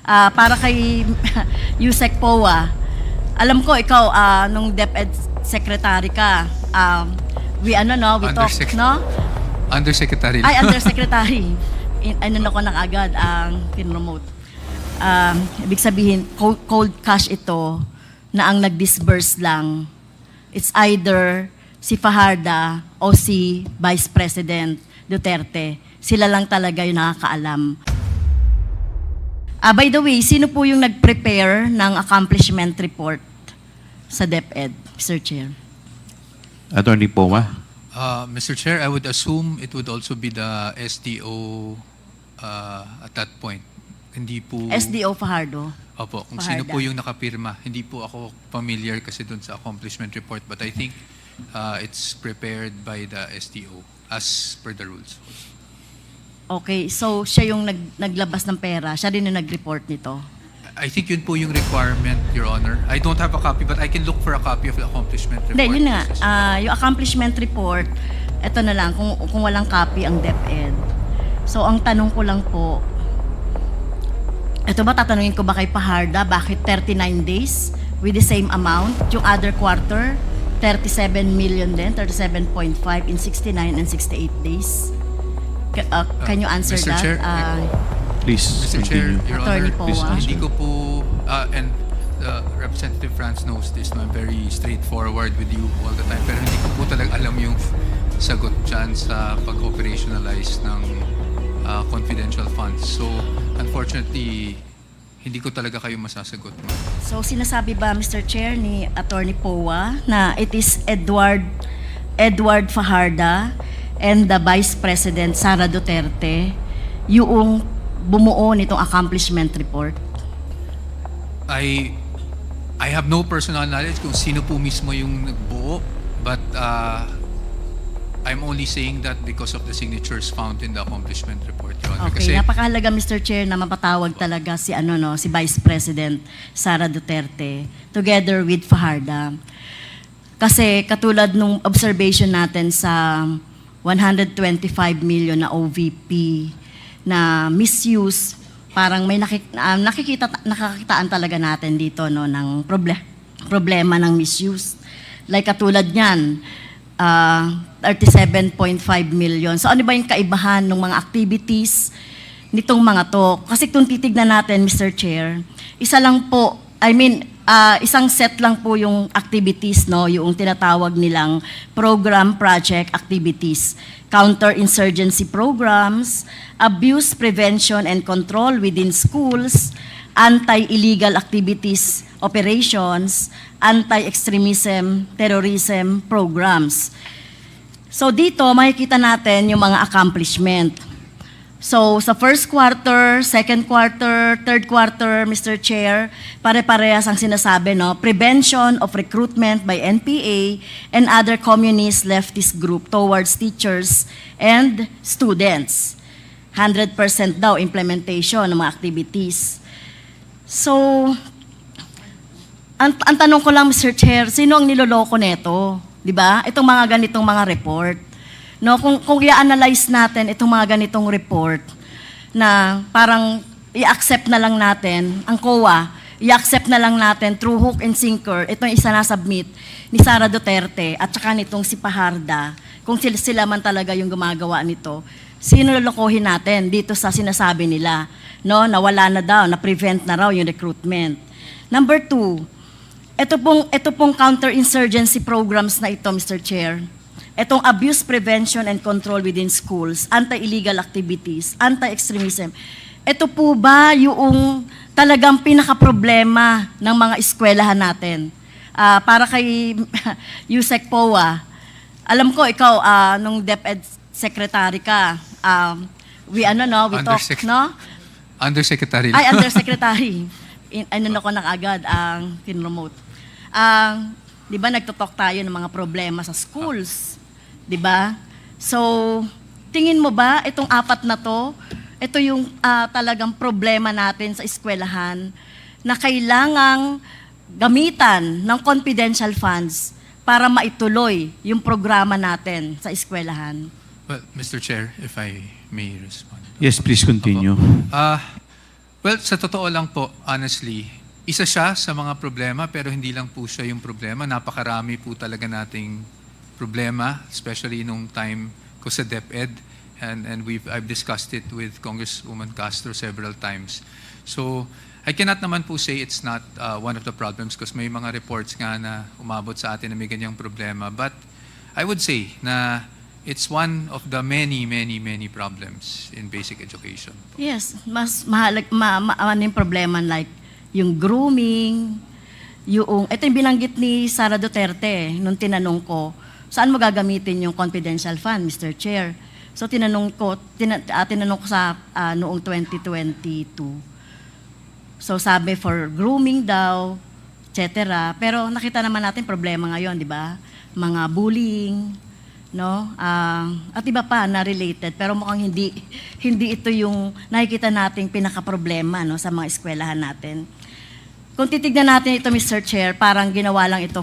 Para kay Yusek Poa, alam ko ikaw, nung DepEd Secretary ka, we talk, no? Undersecretary. Ay, Undersecretary. Ano ko na agad ang pinromote. Ibig sabihin, cold cash ito na ang nag-disburse lang. It's either si Fajarda o si Vice President Duterte. Sila lang talaga yung nakakaalam. By the way, sino po yung nag-prepare ng accomplishment report sa DepEd, Mr. Chair? Attorney Poma. Mr. Chair, I would assume it would also be the SDO at that point. Hindi po... SDO Fajardo. Opo, kung Fajarda. sino po yung nakapirma. Hindi po ako familiar kasi dun sa accomplishment report, but I think it's prepared by the SDO as per the rules. Okay, so siya yung naglabas ng pera. Siya rin yung nag-report nito. I think yun po yung requirement, Your Honor. I don't have a copy, but I can look for a copy of the accomplishment report. Hindi, yun nga. Yung accomplishment report, eto na lang, kung walang copy ang DepEd. So, ang tanong ko lang po, eto ba, tatanungin ko ba kay Fajarda, bakit 39 days with the same amount? Yung other quarter, 37 million din, 37.5 in 69 and 68 days. Can you answer Mr. that? Chair, Please Mr. Chair, continue. Your Attorney Honor, Poa. hindi ko po, and Representative Franz knows this, no, I'm very straightforward with you all the time, pero hindi ko po talaga alam yung sagot dyan sa pag-operationalize ng confidential funds. So, unfortunately, hindi ko talaga kayo masasagot. So sinasabi ba, Mr. Chair, ni Attorney Poa na it is Edward Fajarda and the Vice President Sara Duterte yung bumuo nitong accomplishment report? I have no personal knowledge kung sino po mismo yung nagbuo, but I'm only saying that because of the signatures found in the accomplishment report, Your Honor. Okay, napakahalaga, Mr. Chair, na mapatawag talaga si si Vice President Sara Duterte together with Fajarda. Kasi katulad nung observation natin sa 125 million na OVP na misuse, parang may nakakakitaan talaga natin dito, no, ng problema ng misuse. Like katulad niyan, 37.5 million. So ano ba yung kaibahan ng mga activities nitong mga to? Kasi kung titignan natin, Mr. Chair, isa lang po, isang set lang po yung activities, no, yung tinatawag nilang program project activities, counter-insurgency programs, abuse prevention and control within schools, anti-illegal activities operations, anti-extremism, terrorism programs. So dito, makikita natin yung mga accomplishment. So sa first quarter, second quarter, third quarter, Mr. Chair, pare-parehas ang sinasabi, no? Prevention of recruitment by NPA and other communist leftist group towards teachers and students. 100% daw implementation ng mga activities. So, ang tanong ko lang, Mr. Chair, sino ang niloloko nito? 'Di ba? Itong mga ganitong mga report. No, kung i-analyze natin itong mga ganitong report na parang i-accept na lang natin, ang COA, i-accept na lang natin through hook and sinker, itong isa na submit ni Sara Duterte at saka nitong si Fajarda, kung sila man talaga yung gumagawa nito, sino lolokohin natin dito sa sinasabi nila, no, na wala na daw, na prevent na raw yung recruitment. Number 2, ito pong counter-insurgency programs na ito, Mr. Chair. Itong abuse prevention and control within schools, anti-illegal activities, anti-extremism. Ito po ba yung talagang pinaka-problema ng mga eskwelahan natin? Para kay Yusek Poa, alam ko ikaw, nung DepEd Secretary ka, we talk, no? Undersecretary. Ay, Undersecretary. Ko na agad ang pinromote. Di ba, nagtotalk tayo ng mga problema sa schools. Di ba? So, tingin mo ba, itong apat na to, ito yung talagang problema natin sa eskwelahan na kailangang gamitan ng confidential funds para maituloy yung programa natin sa eskwelahan? Well, Mr. Chair, if I may respond. Yes, please continue. Well, sa totoo lang po, honestly, isa siya sa mga problema pero hindi lang po siya yung problema. Napakarami po talaga nating problema, especially nung time ko sa DepEd. And I've discussed it with Congresswoman Castro several times. So, I cannot naman po say it's not one of the problems because may mga reports nga na umabot sa atin na may ganyang problema. But I would say na it's one of the many problems in basic education. Yes, mas ano yung problema like yung grooming, ito yung binanggit ni Sara Duterte nung tinanong ko, saan mo gagamitin yung confidential fund, Mr. Chair? So tinanong ko sa noong 2022. So sabi for grooming daw, etc. Pero nakita naman natin problema ngayon, di ba? Mga bullying, no? At iba pa na related, pero mukhang hindi ito yung nakikita nating pinaka-problema, no, sa mga eskwelahan natin. Kung titignan natin ito, Mr. Chair, parang ginawa lang ito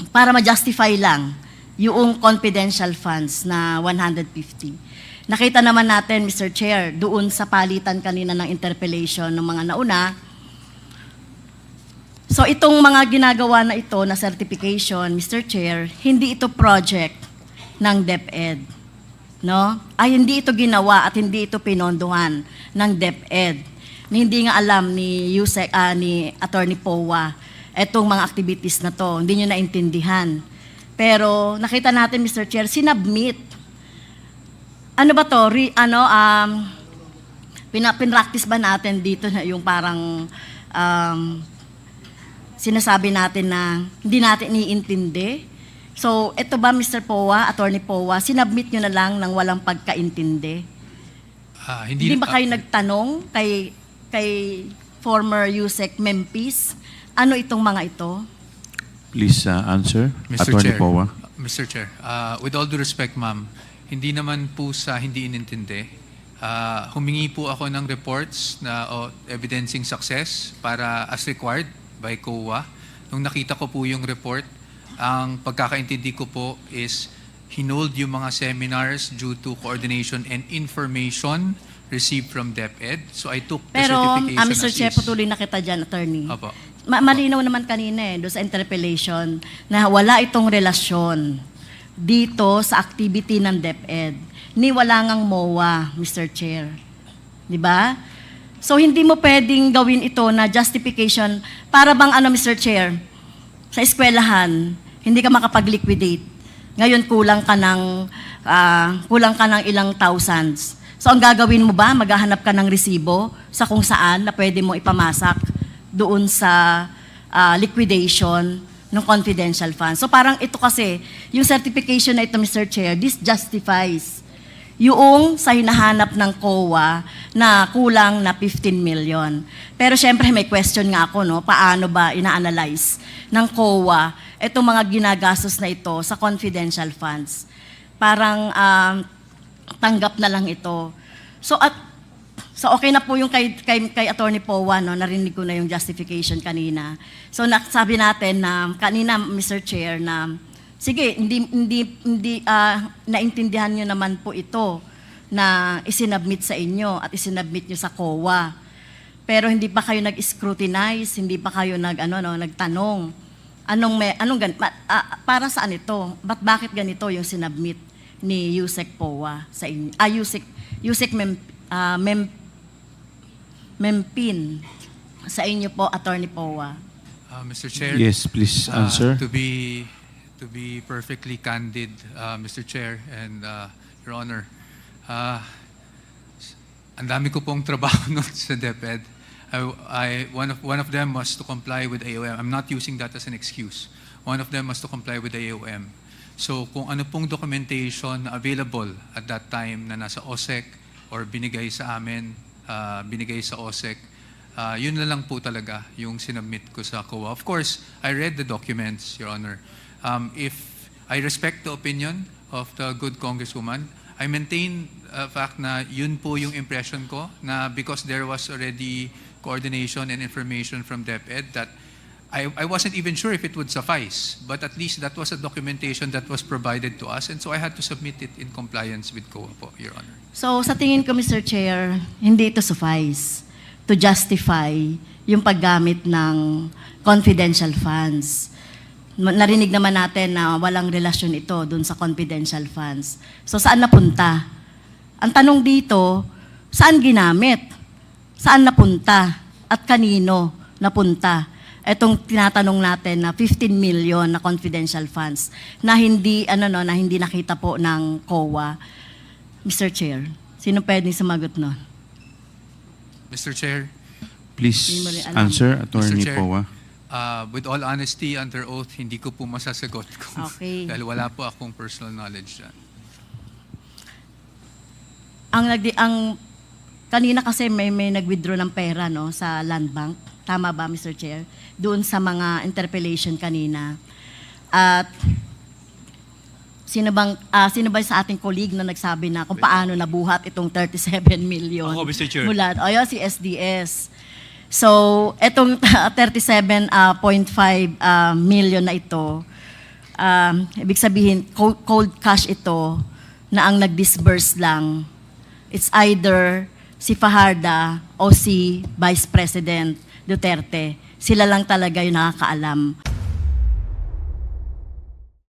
para ma-justify lang yung confidential funds na 150. Nakita naman natin, Mr. Chair, doon sa palitan kanina ng interpellation ng mga nauna. So itong mga ginagawa na ito na certification, Mr. Chair, hindi ito project ng DepEd. No? Ay hindi ito ginawa at hindi ito pinondohan ng DepEd. Hindi nga alam ni ni Attorney Powa etong mga activities na to. Hindi nyo naintindihan. Pero nakita natin, Mr. Chair, sinubmit. Ano ba to? Pinractice ba natin dito na yung parang sinasabi natin na hindi natin iniintindi? So, ito ba, Mr. Powa, Attorney Powa, sinubmit nyo na lang ng walang pagkaintindi? Hindi ba kayo nagtanong kay former Yusek Mempis? Ano itong mga ito? Please answer. Mr. Attorney Chair, Powa. Mr. Chair, with all due respect, ma'am, hindi naman po sa hindi inintindi. Humingi po ako ng reports na evidencing success para as required by COA. Nung nakita ko po yung report, ang pagkakaintindi ko po is hinold yung mga seminars due to coordination and information received from DepEd. So I took the Pero, certification Mr. as Chair, is. patuloy na kita dyan, Attorney. Opo. Malinaw naman kanina doon sa interpellation na wala itong relasyon dito sa activity ng DepEd. Ni wala ngang MOA, Mr. Chair. Di ba? So, hindi mo pwedeng gawin ito na justification para bang Mr. Chair, sa eskwelahan, hindi ka makapag-liquidate. Ngayon, kulang ka ng ilang thousands. So, ang gagawin mo ba? Maghahanap ka ng resibo sa kung saan na pwede mo ipamasak doon sa liquidation ng confidential funds. So parang ito kasi, yung certification na ito, Mr. Chair, this justifies yung sa hinahanap ng COA na kulang na 15 million. Pero syempre may question nga ako, no? Paano ba ina-analyze ng COA itong mga ginagastos na ito sa confidential funds? Parang tanggap na lang ito. So okay na po yung kay Attorney Powa, no? Narinig ko na yung justification kanina. So sabi natin na kanina, Mr. Chair, na sige, hindi naintindihan nyo naman po ito na isinubmit sa inyo at isinubmit nyo sa COA. Pero hindi pa kayo nag-scrutinize, hindi pa kayo nagtanong. Para saan ito? Bakit ganito yung sinubmit ni Yusek Powa sa inyo? Yusek Mempin sa inyo po, Attorney Powa. Mr. Chair. Yes, please answer. To be perfectly candid, Mr. Chair and Your Honor, ang dami ko pong trabaho nun sa DepEd. One of them was to comply with AOM. I'm not using that as an excuse. One of them was to comply with AOM. So kung ano pong documentation na available at that time na nasa OSEC or binigay sa amin, binigay sa OSEC, yun na lang po talaga yung sinubmit ko sa COA. Of course, I read the documents, Your Honor. If I respect the opinion of the good Congresswoman, I maintain fact na yun po yung impression ko na because there was already coordination and information from DepEd that I wasn't even sure if it would suffice, but at least that was a documentation that was provided to us, and so I had to submit it in compliance with COA po, Your Honor. So sa tingin ko, Mr. Chair, hindi ito suffice to justify yung paggamit ng confidential funds. Narinig naman natin na walang relasyon ito dun sa confidential funds. So saan napunta? Ang tanong dito, saan ginamit? Saan napunta? At kanino napunta? Etong tinatanong natin na 15 million na confidential funds na hindi na hindi nakita po ng COA. Mr. Chair, sino pwedeng sumagot nun? Mr. Chair, Please Hindi mo rin alam. answer, Attorney Chair. Poa. with all honesty, under oath, hindi ko po masasagot kung, Okay. dahil wala po akong personal knowledge dyan. Ang kanina kasi may nag-withdraw ng pera no sa Land Bank. Tama ba, Mr. Chair? Doon sa mga interpellation kanina. At sino ba sa ating colleague na nagsabi na kung paano nabuhat itong 37 million? Ako, Mr. Chair. Mula, si SDS. So, itong 37.5 million na ito, ibig sabihin, cold cash ito na ang nag-disburse lang. It's either si Fajarda o si Vice President Duterte. Sila lang talaga yung nakakaalam.